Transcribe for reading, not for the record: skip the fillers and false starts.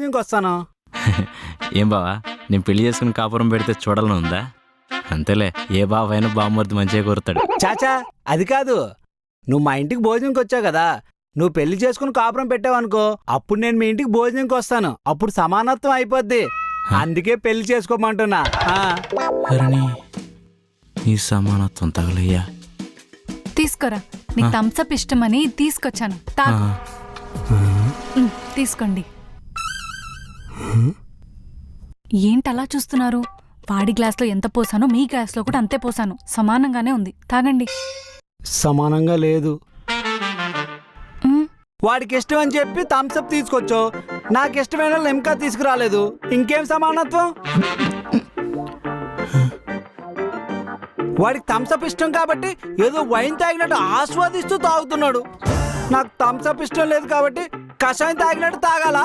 ఇంకొస్తాను. ఏం బావా, నేను పెళ్లి చేసుకుని కాపురం పెడితే చూడాలని ఉందా? అంతేలే, ఏ బావైనా బామ్మర్ది మంచిగా కోరుతాడు. చాచా అది కాదు, నువ్వు మా ఇంటికి భోజనంకి వచ్చావు కదా, నువ్వు పెళ్లి చేసుకుని కాపురం పెట్టావనుకో, అప్పుడు నేను మీ ఇంటికి భోజనంకి వస్తాను. అప్పుడు సమానత్వం అయిపోద్ది. అందుకే పెళ్లి చేసుకోమంటున్నా. ఈ సమానత్వం తగలయ్యా. తీసుకోరా, నీకు థమ్సప్ ఇష్టమని తీసుకొచ్చాను. తాగు. తీసుకోండి. ఏంటలా చూస్తున్నారు? వాడి గ్లాస్లో ఎంత పోసానో మీ గ్లాస్లో కూడా అంతే పోసాను. సమానంగానే ఉంది, తాగండి. సమానంగా లేదు. వాడికి ఇష్టం అని చెప్పి థమ్సప్ తీసుకొచ్చు, నాకు ఇష్టమైన లెమ్కా తీసుకురాలేదు. ఇంకేం సమానత్వం? వాడికి థమ్సప్ ఇష్టం కాబట్టి ఏదో వైన్ తాగినట్టు ఆస్వాదిస్తూ తాగుతున్నాడు. నాకు థమ్సప్ ఇష్టం లేదు కాబట్టి కషాయం తాగినట్టు తాగాల.